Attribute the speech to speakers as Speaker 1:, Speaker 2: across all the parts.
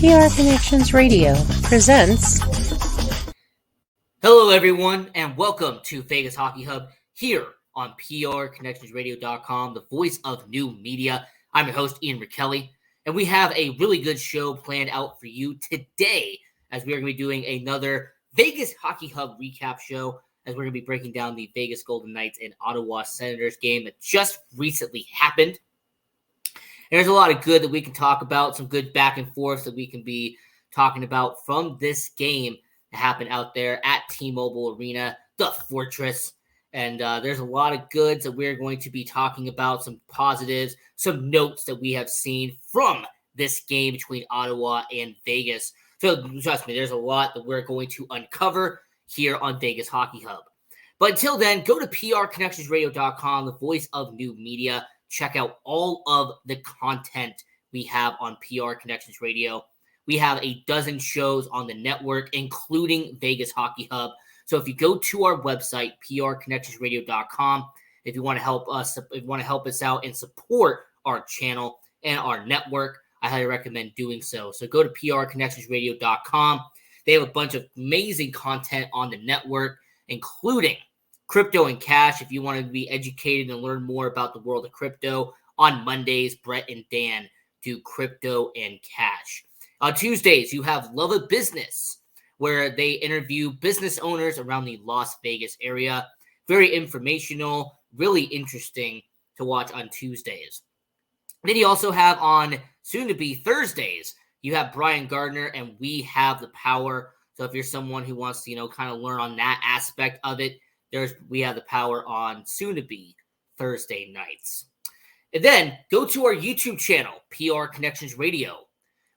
Speaker 1: PR Connections Radio presents.
Speaker 2: Hello, everyone, and welcome to Vegas Hockey Hub here on PRConnectionsRadio.com, the voice of new media. I'm your host, Ian Rachiele, and we have a really good show planned out for you today as we are going to be doing another Vegas Hockey Hub recap show as we're going to be breaking down the Vegas Golden Knights and Ottawa Senators game that just recently happened. And there's a lot of good that we can talk about, some good back and forth that we can be talking about from this game that happened out there at T-Mobile Arena, the Fortress. And there's a lot of goods that we're going to be talking about, some positives, some notes that we have seen from this game between Ottawa and Vegas. So trust me, there's a lot that we're going to uncover here on Vegas Hockey Hub. But until then, go to PRConnectionsRadio.com, the voice of new media. Check out all of the content we have on PR Connections Radio. We have a dozen shows on the network, including Vegas Hockey Hub. So if you go to our website, PRConnectionsRadio.com, if you want to help us out and support our channel and our network, I highly recommend doing so. So go to PRConnectionsRadio.com. They have a bunch of amazing content on the network, including Crypto and Cash. If you want to be educated and learn more about the world of crypto, on Mondays, Brett and Dan do Crypto and Cash. On Tuesdays, you have Love of Business, where they interview business owners around the Las Vegas area. Very informational, really interesting to watch on Tuesdays. Then you also have on soon-to-be Thursdays, you have Brian Gardner and We Have the Power. So if you're someone who wants to, kind of learn on that aspect of it, We Have the Power on soon-to-be Thursday nights. And then go to our YouTube channel, PR Connections Radio,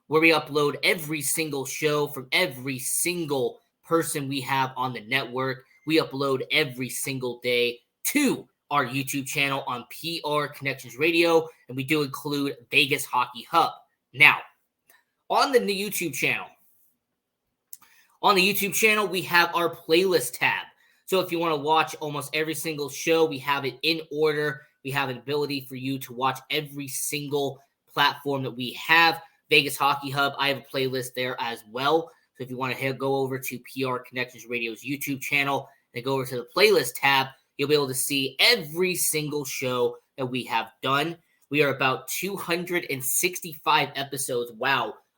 Speaker 2: where we upload every single show from every single person we have on the network. We upload every single day to our YouTube channel on PR Connections Radio, and we do include Vegas Hockey Hub. Now, on the YouTube channel, we have our playlist tab. So if you want to watch almost every single show, we have it in order. We have an ability for you to watch every single platform that we have. Vegas Hockey Hub, I have a playlist there as well. So if you want to go over to PR Connections Radio's YouTube channel and go over to the playlist tab, you'll be able to see every single show that we have done. We are about 265 episodes,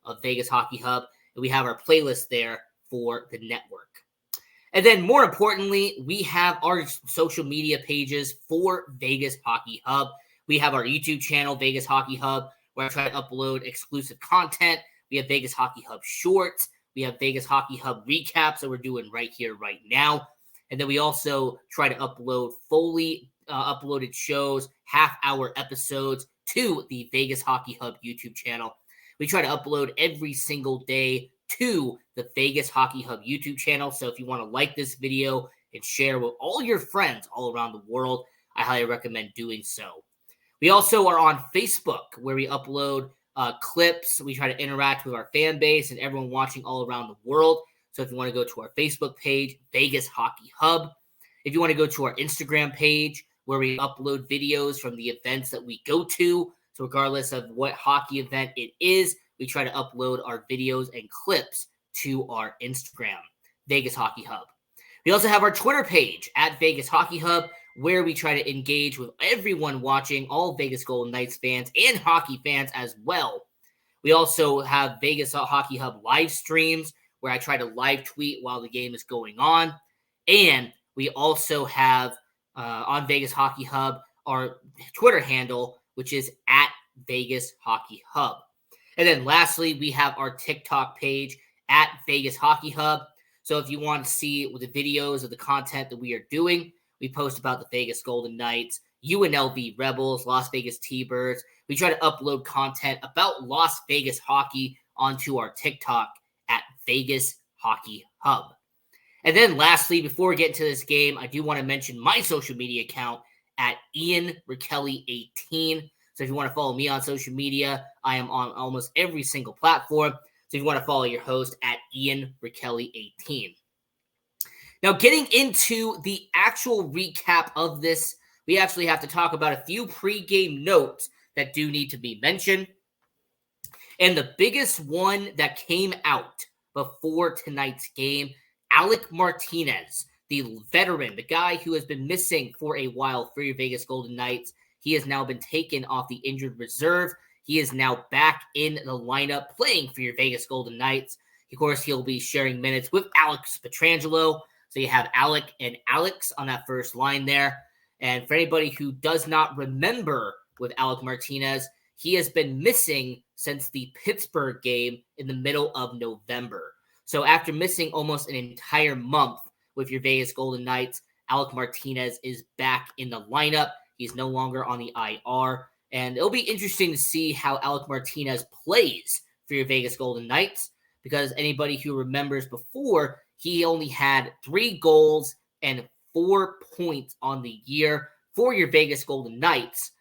Speaker 2: of Vegas Hockey Hub. And we have our playlist there for the network. And then more importantly, we have our social media pages for Vegas Hockey Hub. We have our YouTube channel, Vegas Hockey Hub, where I try to upload exclusive content. We have Vegas Hockey Hub Shorts. We have Vegas Hockey Hub Recaps that we're doing right here, right now. And then we also try to upload fully uploaded shows, half-hour episodes to the Vegas Hockey Hub YouTube channel. We try to upload every single day to the Vegas Hockey Hub YouTube channel. So if you want to like this video and share with all your friends all around the world, I highly recommend doing so. We also are on Facebook, where we upload clips. We try to interact with our fan base and everyone watching all around the world. So if you want to go to our Facebook page, Vegas Hockey Hub. If you want to go to our Instagram page, where we upload videos from the events that we go to. So regardless of what hockey event it is, we try to upload our videos and clips to our Instagram, Vegas Hockey Hub. We also have our Twitter page at Vegas Hockey Hub, where we try to engage with everyone watching, all Vegas Golden Knights fans and hockey fans as well. We also have Vegas Hockey Hub live streams, where I try to live tweet while the game is going on. And we also have on Vegas Hockey Hub our Twitter handle, which is at Vegas Hockey Hub. And then lastly, we have our TikTok page at Vegas Hockey Hub. So if you want to see the videos of the content that we are doing, we post about the Vegas Golden Knights, UNLV Rebels, Las Vegas T-Birds. We try to upload content about Las Vegas hockey onto our TikTok at Vegas Hockey Hub. And then lastly, before we get into this game, I do want to mention my social media account at Ian Rachiele 18. So if you want to follow me on social media, I am on almost every single platform. So if you want to follow your host at Ian Rachiele 18. Now, getting into the actual recap of this, we actually have to talk about a few pregame notes that do need to be mentioned. And the biggest one that came out before tonight's game, Alec Martinez, the veteran, the guy who has been missing for a while for your Vegas Golden Knights. He has now been taken off the injured reserve. He is now back in the lineup playing for your Vegas Golden Knights. Of course, he'll be sharing minutes with Alex Pietrangelo. So you have Alec and Alex on that first line there. And for anybody who does not remember with Alec Martinez, he has been missing since the Pittsburgh game in the middle of November. So after missing almost an entire month with your Vegas Golden Knights, Alec Martinez is back in the lineup. He's no longer on the IR. And it'll be interesting to see how Alec Martinez plays for your Vegas Golden Knights, because anybody who remembers before, he only had 3 goals and 4 points on the year for your Vegas Golden Knights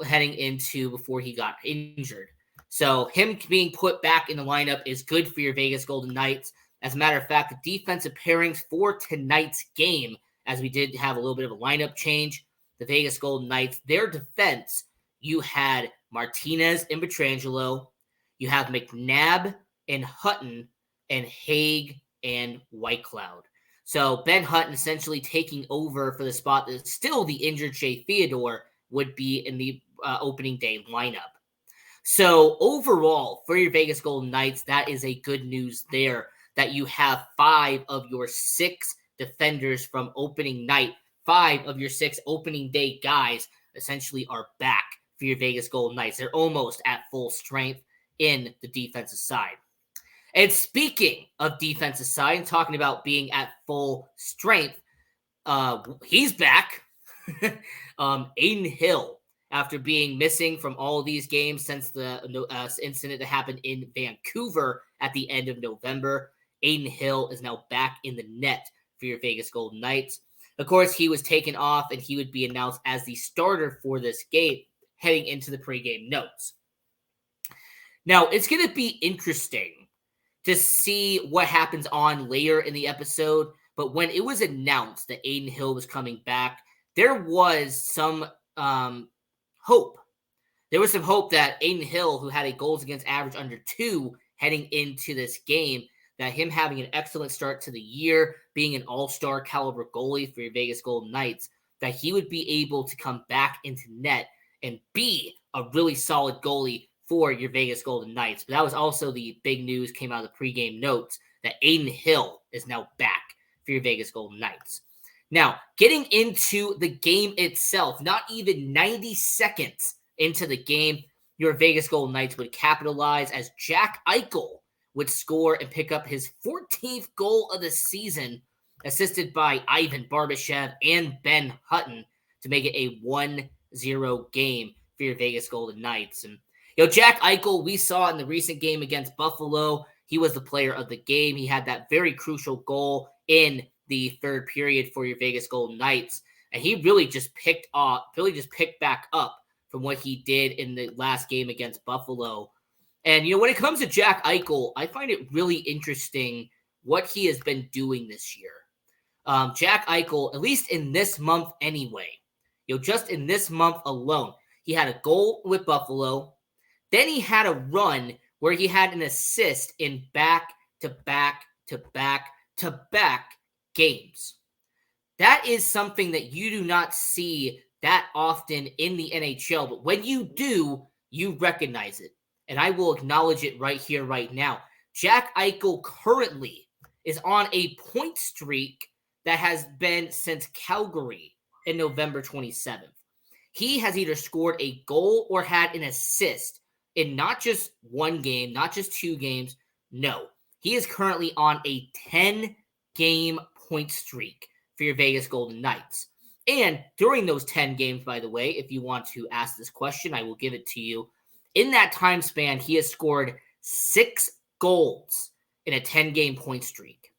Speaker 2: heading into before he got injured. So him being put back in the lineup is good for your Vegas Golden Knights. As a matter of fact, the defensive pairings for tonight's game, as we did have a little bit of a lineup change, the Vegas Golden Knights, their defense, you had Martinez and Pietrangelo, you have McNabb and Hutton, and Haig and Whitecloud. So Ben Hutton essentially taking over for the spot that still the injured Shea Theodore would be in the opening day lineup. So overall, for your Vegas Golden Knights, that is a good news there, that you have 5 of your 6 defenders from opening night, 5 of your 6 opening day guys essentially are back for your Vegas Golden Knights. They're almost at full strength in the defensive side. And speaking of defensive side, and talking about being at full strength, he's back. Aiden Hill, after being missing from all of these games since the incident that happened in Vancouver at the end of November, Aiden Hill is now back in the net for your Vegas Golden Knights. Of course, he was taken off, and he would be announced as the starter for this game heading into the pregame notes. Now, it's going to be interesting to see what happens on later in the episode, but when it was announced that Aiden Hill was coming back, there was some hope. There was some hope that Aiden Hill, who had a goals against average under 2 heading into this game, that him having an excellent start to the year, being an all-star caliber goalie for your Vegas Golden Knights, that he would be able to come back into net and be a really solid goalie for your Vegas Golden Knights. But that was also the big news came out of the pregame notes, that Aiden Hill is now back for your Vegas Golden Knights. Now, getting into the game itself, not even 90 seconds into the game, your Vegas Golden Knights would capitalize as Jack Eichel would score and pick up his 14th goal of the season, assisted by Ivan Barbashev and Ben Hutton, to make it a 1-0 game for your Vegas Golden Knights. And Jack Eichel, we saw in the recent game against Buffalo, he was the player of the game. He had that very crucial goal in the third period for your Vegas Golden Knights, and he really just picked back up from what he did in the last game against Buffalo. And, when it comes to Jack Eichel, I find it really interesting what he has been doing this year. Jack Eichel, at least in this month anyway, just in this month alone, he had a goal with Buffalo. Then he had a run where he had an assist in back-to-back games. That is something that you do not see that often in the NHL, but when you do, you recognize it. And I will acknowledge it right here, right now. Jack Eichel currently is on a point streak that has been since Calgary in November 27th. He has either scored a goal or had an assist in not just one game, not just 2 games. No, he is currently on a 10-game point streak for your Vegas Golden Knights. And during those 10 games, by the way, if you want to ask this question, I will give it to you. In that time span, he has scored 6 goals in a 10-game point streak.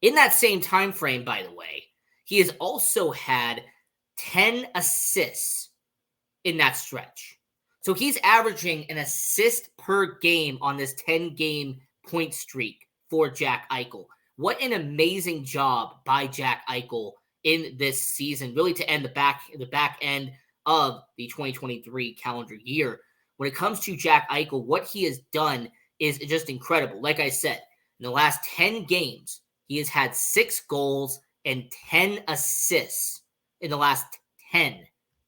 Speaker 2: In that same time frame, by the way, he has also had 10 assists in that stretch. So he's averaging an assist per game on this 10-game point streak for Jack Eichel. What an amazing job by Jack Eichel in this season, really to end the back end of the 2023 calendar year. when it comes to Jack Eichel, what he has done is just incredible. Like I said, in the last 10 games, he has had 6 goals and 10 assists in the last 10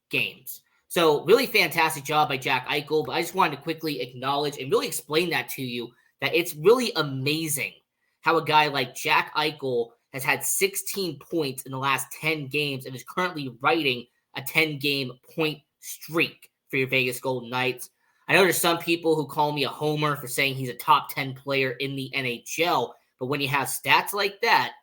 Speaker 2: games. So really fantastic job by Jack Eichel, but I just wanted to quickly acknowledge and really explain that to you, that it's really amazing how a guy like Jack Eichel has had 16 points in the last 10 games and is currently riding a 10-game point streak for your Vegas Golden Knights. I know there's some people who call me a homer for saying he's a top 10 player in the NHL, but when you have stats like that,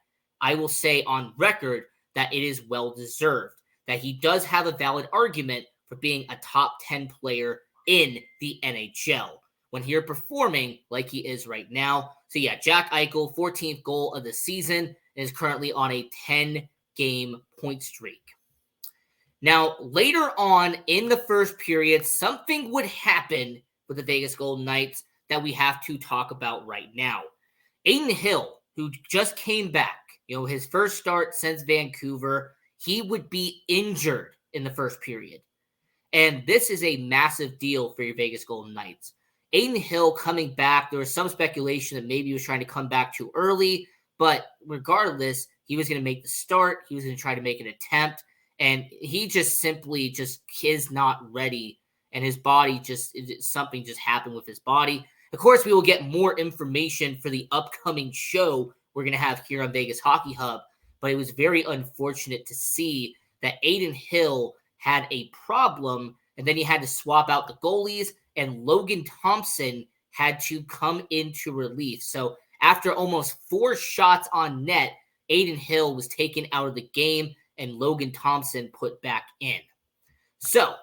Speaker 2: I will say on record that it is well-deserved, that he does have a valid argument for being a top 10 player in the NHL when you're performing like he is right now. So yeah, Jack Eichel, 14th goal of the season, and is currently on a 10-game point streak. Now, later on in the first period, something would happen with the Vegas Golden Knights that we have to talk about right now. Adin Hill, who just came back, his first start since Vancouver, he would be injured in the first period. And this is a massive deal for your Vegas Golden Knights. Adin Hill coming back, there was some speculation that maybe he was trying to come back too early, but regardless, he was going to make the start. He was going to try to make an attempt, and he just simply is not ready, and his body something just happened with his body. Of course, we will get more information for the upcoming show we're going to have here on Vegas Hockey Hub, but it was very unfortunate to see that Adin Hill had a problem, and then he had to swap out the goalies, and Logan Thompson had to come into relief. So after almost 4 shots on net, Adin Hill was taken out of the game, and Logan Thompson put back in. So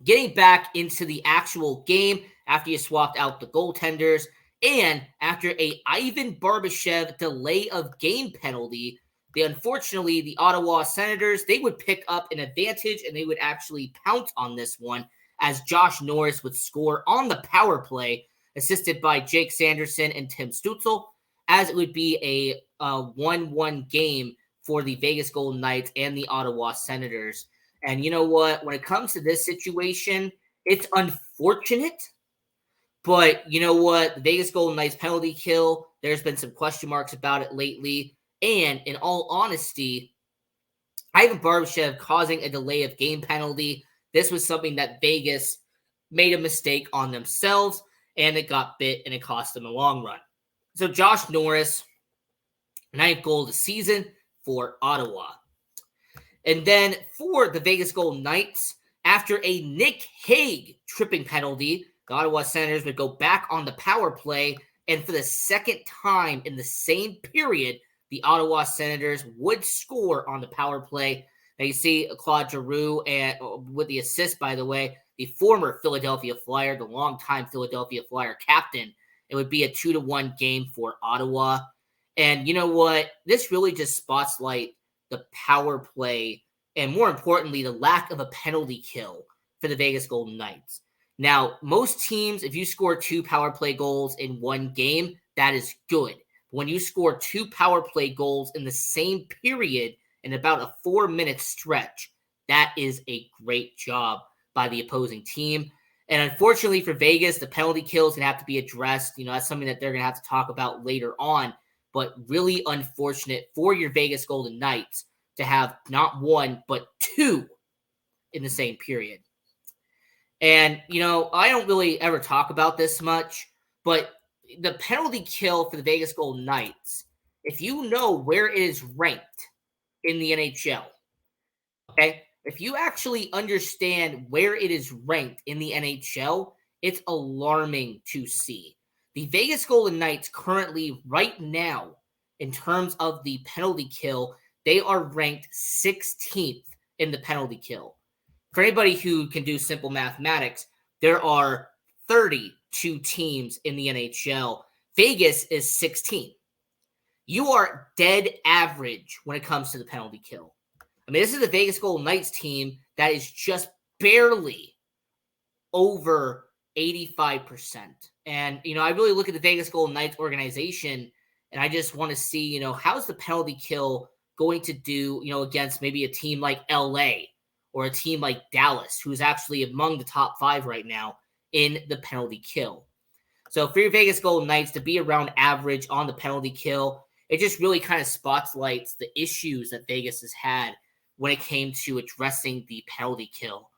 Speaker 2: getting back into the actual game after you swapped out the goaltenders, and after a Ivan Barbashev delay of game penalty, unfortunately, the Ottawa Senators, they would pick up an advantage, and they would actually pounce on this one as Josh Norris would score on the power play, assisted by Jake Sanderson and Tim Stützle, as it would be a 1-1 game for the Vegas Golden Knights and the Ottawa Senators. And you know what? When it comes to this situation, it's unfortunate, but you know what? The Vegas Golden Knights penalty kill, there's been some question marks about it lately. And in all honesty, Ivan Barbashev causing a delay of game penalty, this was something that Vegas made a mistake on themselves, and it got bit, and it cost them a long run. So Josh Norris, 9th goal of the season for Ottawa. And then for the Vegas Golden Knights, after a Nick Hague tripping penalty, the Ottawa Senators would go back on the power play, and for the second time in the same period, the Ottawa Senators would score on the power play. Now you see Claude Giroux, and with the assist, by the way, the former Philadelphia Flyer, the longtime Philadelphia Flyer captain. It would be a 2-1 game for Ottawa. And you know what? This really just spotlights the power play, and more importantly, the lack of a penalty kill for the Vegas Golden Knights. Now, most teams, if you score 2 power play goals in one game, that is good. When you score 2 power play goals in the same period in about a 4-minute stretch, that is a great job by the opposing team. And unfortunately for Vegas, the penalty kill is going to have to be addressed. That's something that they're going to have to talk about later on. But really unfortunate for your Vegas Golden Knights to have not 1, but 2 in the same period. And, I don't really ever talk about this much, but the penalty kill for the Vegas Golden Knights, if you know where it is ranked in the NHL, okay, if you actually understand where it is ranked in the NHL, it's alarming to see. The Vegas Golden Knights currently, right now, in terms of the penalty kill, they are ranked 16th in the penalty kill. For anybody who can do simple mathematics, there are 32 teams in the NHL. Vegas is 16. You are dead average when it comes to the penalty kill. I mean, this is the Vegas Golden Knights team that is just barely over 85%. And, I really look at the Vegas Golden Knights organization, and I just want to see, how's the penalty kill going to do, against maybe a team like LA or a team like Dallas, who's actually among the top 5 right now in the penalty kill. So for your Vegas Golden Knights to be around average on the penalty kill, it just really kind of spotlights the issues that Vegas has had when it came to addressing the penalty kill.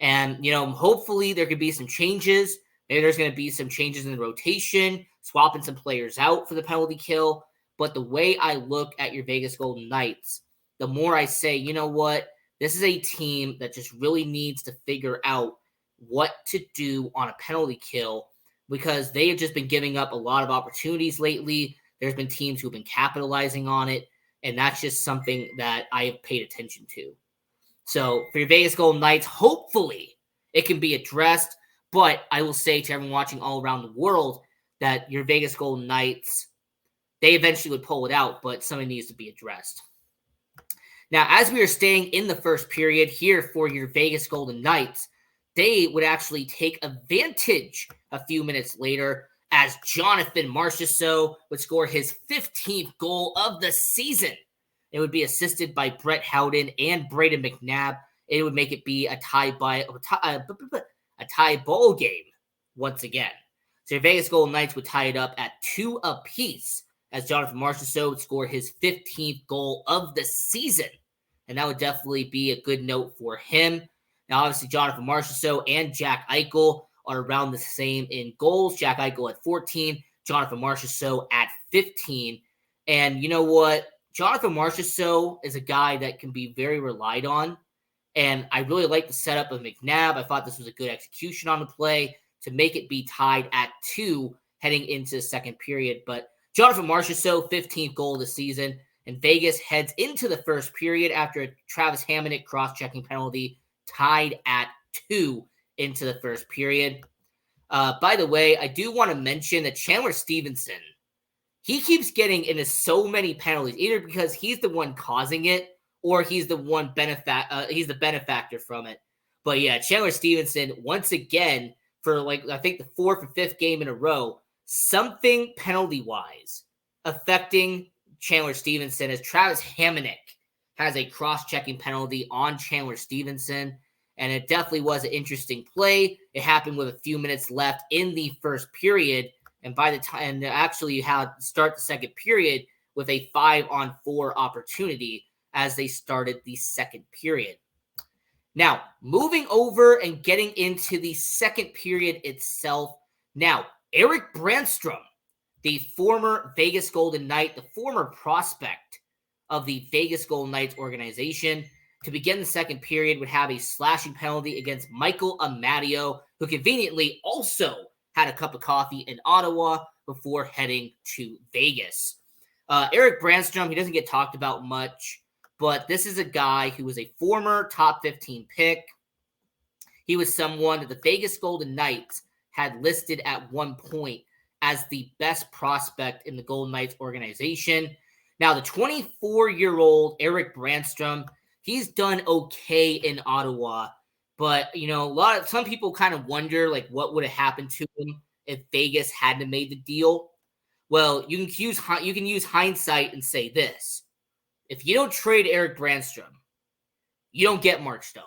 Speaker 2: And, hopefully there could be some changes. Maybe there's going to be some changes in the rotation, swapping some players out for the penalty kill. But the way I look at your Vegas Golden Knights, the more I say, you know what, this is a team that just really needs to figure out what to do on a penalty kill, because they have just been giving up a lot of opportunities lately. There's been teams who have been capitalizing on it, and that's just something that I have paid attention to. So for your Vegas Golden Knights, hopefully it can be addressed, but I will say to everyone watching all around the world that your Vegas Golden Knights, they eventually would pull it out, but something needs to be addressed. Now, as we are staying in the first period here for your Vegas Golden Knights, they would actually take advantage a few minutes later as Jonathan Marchessault would score his 15th goal of the season. It would be assisted by Brett Howden and Braden McNabb. It would make it be a tie ball game once again. So your Vegas Golden Knights would tie it up at 2 apiece as Jonathan Marchessault would score his 15th goal of the season. And that would definitely be a good note for him. Now, obviously, Jonathan Marchessault and Jack Eichel are around the same in goals. Jack Eichel at 14, Jonathan Marchessault at 15. And you know what? Jonathan Marchessault is a guy that can be very relied on. And I really like the setup of McNabb. I thought this was a good execution on the play to make it be tied at 2 heading into the second period. But Jonathan Marchessault, 15th goal of the season. And Vegas heads into the first period after a Travis Hamonic cross-checking penalty, tied at 2 into the first period. By the way, I do want to mention that Chandler Stevenson, he keeps getting into so many penalties, either because he's the one causing it or he's the one he's the benefactor from it. But yeah, Chandler Stevenson, once again, for I think the 4th or 5th game in a row, something penalty-wise affecting Chandler Stevenson as Travis Hamonic has a cross-checking penalty on Chandler Stevenson, and it definitely was an interesting play. It happened with a few minutes left in the first period, and by the time actually you had to start the second period with a 5-on-4 opportunity as they started the second period. Now, moving over and getting into the second period itself. Now, Erik Brannstrom, the former Vegas Golden Knight, the former prospect of the Vegas Golden Knights organization, to begin the second period would have a slashing penalty against Michael Amadio, who conveniently also had a cup of coffee in Ottawa before heading to Vegas. Erik Brannstrom, he doesn't get talked about much, but this is a guy who was a former top 15 pick. He was someone that the Vegas Golden Knights had listed at one point as the best prospect in the Golden Knights organization. Now, the 24-year-old Erik Brannstrom, he's done okay in Ottawa, but some people kind of wonder what would have happened to him if Vegas hadn't made the deal. Well, you can use hindsight and say this: if you don't trade Erik Brannstrom, you don't get Mark Stone.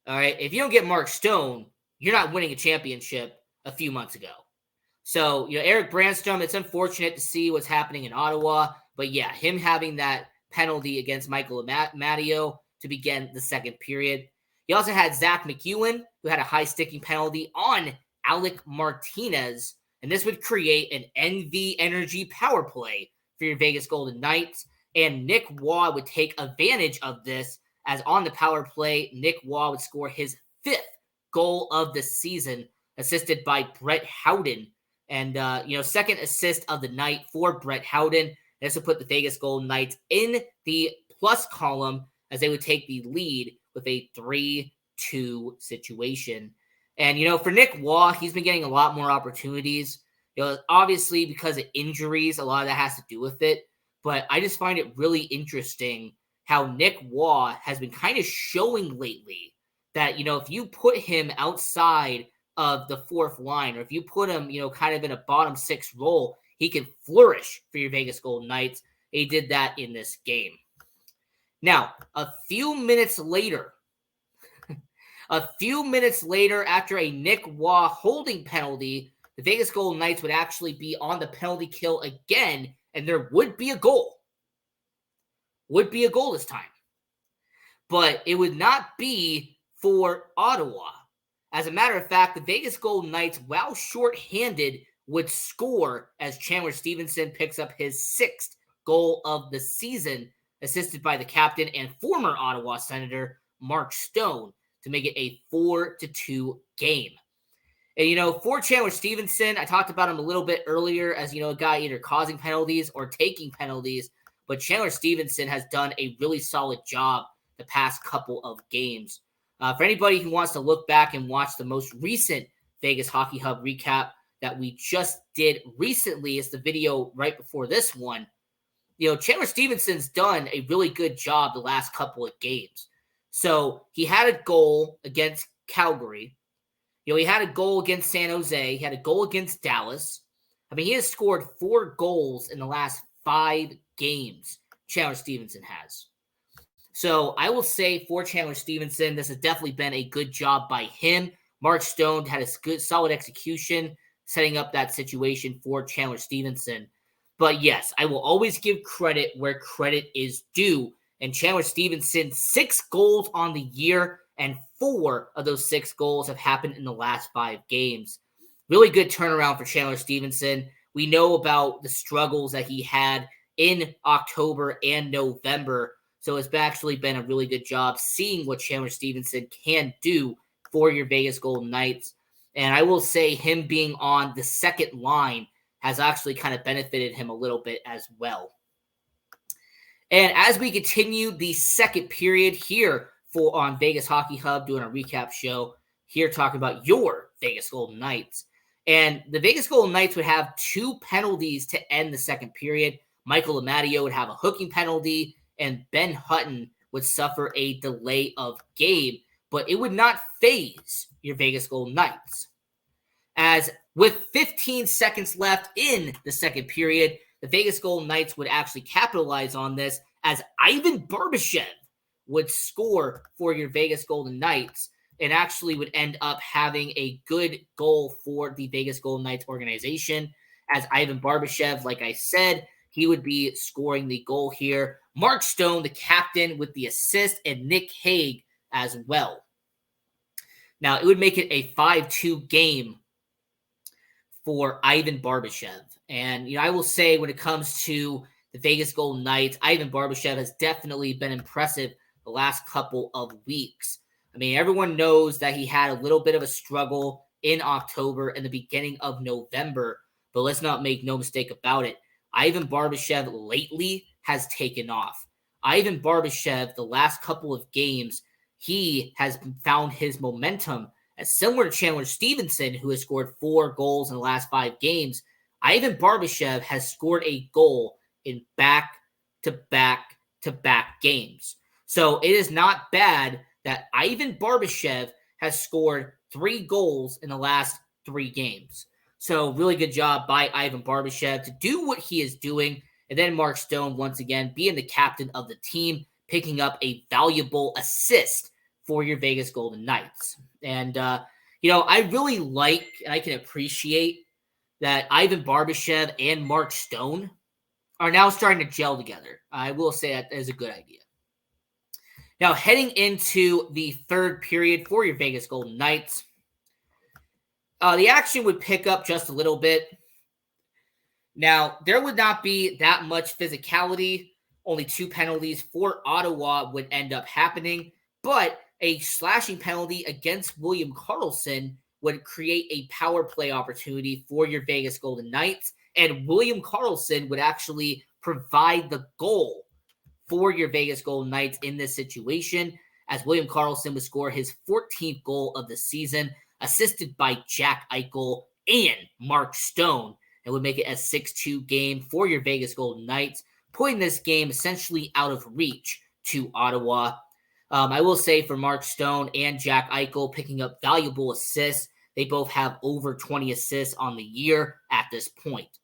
Speaker 2: All right, if you don't get Mark Stone, you're not winning a championship a few months ago. So, Erik Brannstrom, it's unfortunate to see what's happening in Ottawa, but yeah, him having that penalty against Michael Amadio to begin the second period. You also had Zach McEwen, who had a high-sticking penalty on Alec Martinez, and this would create an NV Energy power play for your Vegas Golden Knights, and Nick Waugh would take advantage of this, as on the power play, Nick Waugh would score his 5th goal of the season, assisted by Brett Howden. And, second assist of the night for Brett Howden. This would put the Vegas Golden Knights in the plus column as they would take the lead with a 3-2 situation. And, for Nick Waugh, he's been getting a lot more opportunities. Obviously, because of injuries, a lot of that has to do with it. But I just find it really interesting how Nick Waugh has been kind of showing lately that, if you put him outside of the fourth line, or if you put him, kind of in a bottom 6 role, he can flourish for your Vegas Golden Knights. He did that in this game. Now, a few minutes later, A few minutes later, after a Nick Waugh holding penalty, the Vegas Golden Knights would actually be on the penalty kill again, and there would be a goal. Would be a goal this time. But it would not be for Ottawa. As a matter of fact, the Vegas Golden Knights, while shorthanded, would score as Chandler Stevenson picks up his sixth goal of the season, assisted by the captain and former Ottawa Senator Mark Stone, to make it a 4-2 game. And, for Chandler Stevenson, I talked about him a little bit earlier as, a guy either causing penalties or taking penalties, but Chandler Stevenson has done a really solid job the past couple of games. For anybody who wants to look back and watch the most recent Vegas Hockey Hub recap that we just did recently, it's the video right before this one. Chandler Stevenson's done a really good job the last couple of games. So he had a goal against Calgary. He had a goal against San Jose. He had a goal against Dallas. He has scored 4 goals in the last 5 games, Chandler Stevenson has. So I will say for Chandler Stevenson, this has definitely been a good job by him. Mark Stone had a good, solid execution, setting up that situation for Chandler Stevenson. But yes, I will always give credit where credit is due. And Chandler Stevenson, 6 goals on the year, and 4 of those 6 goals have happened in the last 5 games. Really good turnaround for Chandler Stevenson. We know about the struggles that he had in October and November. So it's actually been a really good job seeing what Chandler Stevenson can do for your Vegas Golden Knights. And I will say him being on the second line has actually kind of benefited him a little bit as well. And as we continue the second period here on Vegas Hockey Hub, doing a recap show here talking about your Vegas Golden Knights. And the Vegas Golden Knights would have 2 penalties to end the second period. Michael Amadio would have a hooking penalty, and Ben Hutton would suffer a delay of game, but it would not phase your Vegas Golden Knights. As with 15 seconds left in the second period, the Vegas Golden Knights would actually capitalize on this as Ivan Barbashev would score for your Vegas Golden Knights and actually would end up having a good goal for the Vegas Golden Knights organization. As Ivan Barbashev, like I said, he would be scoring the goal here. Mark Stone, the captain, with the assist, and Nick Hague as well. Now, it would make it a 5-2 game for Ivan Barbashev. And, I will say when it comes to the Vegas Golden Knights, Ivan Barbashev has definitely been impressive the last couple of weeks. Everyone knows that he had a little bit of a struggle in October and the beginning of November, but let's not make no mistake about it. Ivan Barbashev lately has taken off. Ivan Barbashev, the last couple of games, he has found his momentum. As similar to Chandler Stevenson, who has scored 4 goals in the last 5 games, Ivan Barbashev has scored a goal in back-to-back-to-back games. So it is not bad that Ivan Barbashev has scored 3 goals in the last 3 games. So really good job by Ivan Barbashev to do what he is doing. And then Mark Stone, once again, being the captain of the team, picking up a valuable assist for your Vegas Golden Knights. And, I really like and I can appreciate that Ivan Barbashev and Mark Stone are now starting to gel together. I will say that is a good idea. Now, heading into the third period for your Vegas Golden Knights, the action would pick up just a little bit. Now, there would not be that much physicality. Only 2 penalties for Ottawa would end up happening, but a slashing penalty against William Karlsson would create a power play opportunity for your Vegas Golden Knights, and William Karlsson would actually provide the goal for your Vegas Golden Knights in this situation, as William Karlsson would score his 14th goal of the season, assisted by Jack Eichel and Mark Stone, and would make it a 6-2 game for your Vegas Golden Knights, putting this game essentially out of reach to Ottawa. I will say for Mark Stone and Jack Eichel picking up valuable assists, they both have over 20 assists on the year at this point.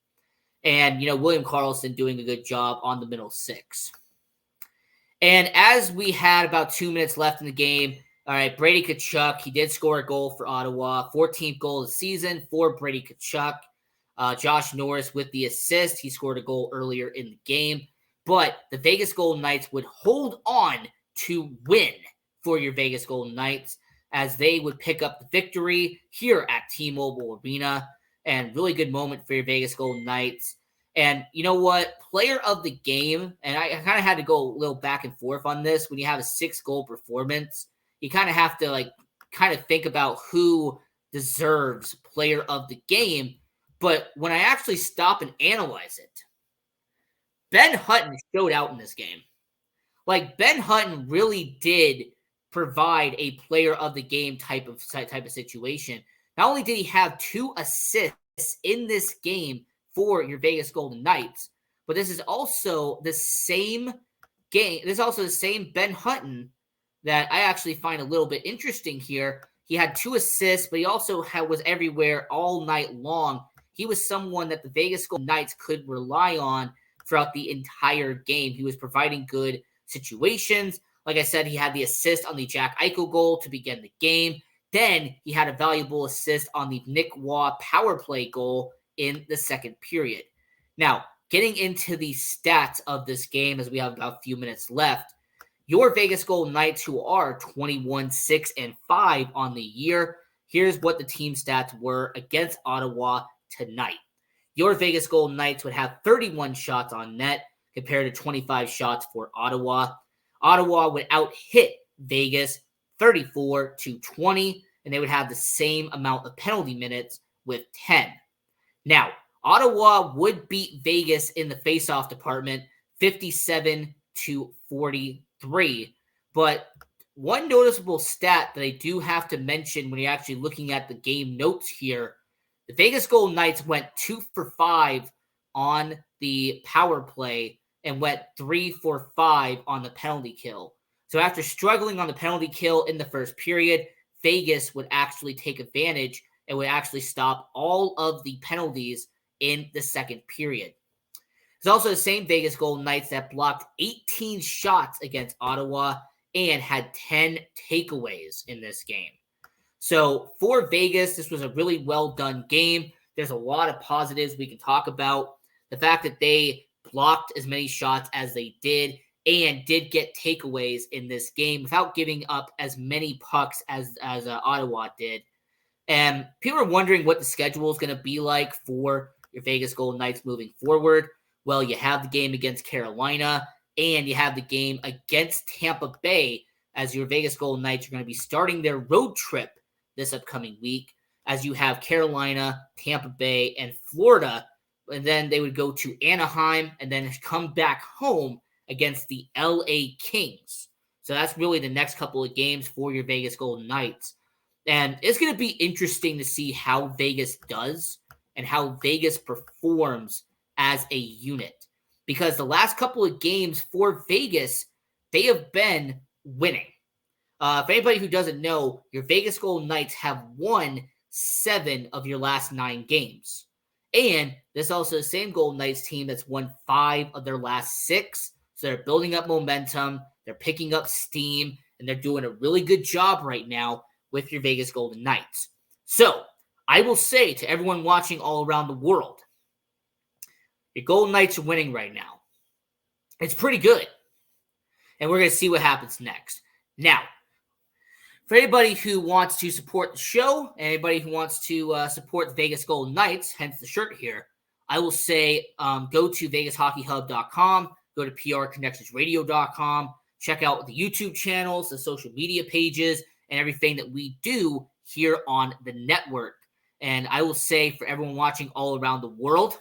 Speaker 2: And, William Karlsson doing a good job on the middle 6. And as we had about 2 minutes left in the game, All right, Brady Tkachuk, he did score a goal for Ottawa. 14th goal of the season for Brady Tkachuk. Josh Norris with the assist. He scored a goal earlier in the game. But the Vegas Golden Knights would hold on to win for your Vegas Golden Knights as they would pick up the victory here at T-Mobile Arena. And really good moment for your Vegas Golden Knights. And you know what? Player of the game, and I kind of had to go a little back and forth on this. When you have a 6-goal performance, you kind of have to think about who deserves player of the game. But when I actually stop and analyze it, Ben Hutton showed out in this game. Ben Hutton really did provide a player of the game type of situation. Not only did he have 2 assists in this game for your Vegas Golden Knights, but this is also the same game. This is also the same Ben Hutton that I actually find a little bit interesting here. He had 2 assists, but he also was everywhere all night long. He was someone that the Vegas Golden Knights could rely on throughout the entire game. He was providing good situations. Like I said, he had the assist on the Jack Eichel goal to begin the game. Then he had a valuable assist on the Nick Waugh power play goal in the second period. Now, getting into the stats of this game as we have about a few minutes left, your Vegas Golden Knights, who are 21-6-5 on the year, here's what the team stats were against Ottawa tonight. Your Vegas Golden Knights would have 31 shots on net compared to 25 shots for Ottawa. Ottawa would out-hit Vegas 34-20, and they would have the same amount of penalty minutes with 10. Now, Ottawa would beat Vegas in the faceoff department 57-43, but one noticeable stat that I do have to mention when you're actually looking at the game notes here, the Vegas Golden Knights went 2 for 5 on the power play and went 3 for 5 on the penalty kill. So after struggling on the penalty kill in the first period, Vegas would actually take advantage and would actually stop all of the penalties in the second period. It's also the same Vegas Golden Knights that blocked 18 shots against Ottawa and had 10 takeaways in this game. So for Vegas, this was a really well done game. There's a lot of positives we can talk about. The fact that they blocked as many shots as they did and did get takeaways in this game without giving up as many pucks as Ottawa did. And people are wondering what the schedule is going to be like for your Vegas Golden Knights moving forward. Well, you have the game against Carolina and you have the game against Tampa Bay as your Vegas Golden Knights are going to be starting their road trip this upcoming week as you have Carolina, Tampa Bay, and Florida. And then they would go to Anaheim and then come back home against the LA Kings. So that's really the next couple of games for your Vegas Golden Knights. And it's going to be interesting to see how Vegas does and how Vegas performs as a unit. Because the last couple of games for Vegas, they have been winning. For anybody who doesn't know, your Vegas Golden Knights have won 7 of your last 9 games. And this is also the same Golden Knights team that's won 5 of their last 6. So they're building up momentum, they're picking up steam, and they're doing a really good job right now with your Vegas Golden Knights. So I will say to everyone watching all around the world, your Golden Knights are winning right now. It's pretty good. And we're going to see what happens next. Now, for anybody who wants to support the show, anybody who wants to support the Vegas Golden Knights, hence the shirt here, I will say go to VegasHockeyHub.com, go to PRConnectionsRadio.com, check out the YouTube channels, the social media pages, and everything that we do here on the network. And I will say for everyone watching all around the world,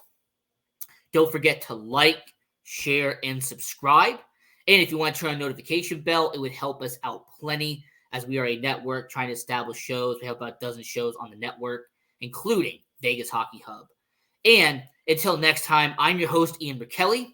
Speaker 2: don't forget to like, share, and subscribe. And if you want to turn on the notification bell, it would help us out plenty as we are a network trying to establish shows. We have about a dozen shows on the network, including Vegas Hockey Hub. And until next time, I'm your host, Ian Rachiele.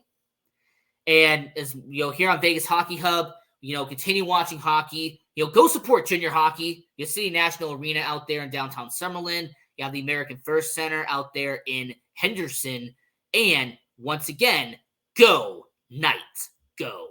Speaker 2: And as you know, here on Vegas Hockey Hub, continue watching hockey. Go support junior hockey. You see National Arena out there in downtown Summerlin. You have the American First Center out there in Henderson. And once again, go Knights, go.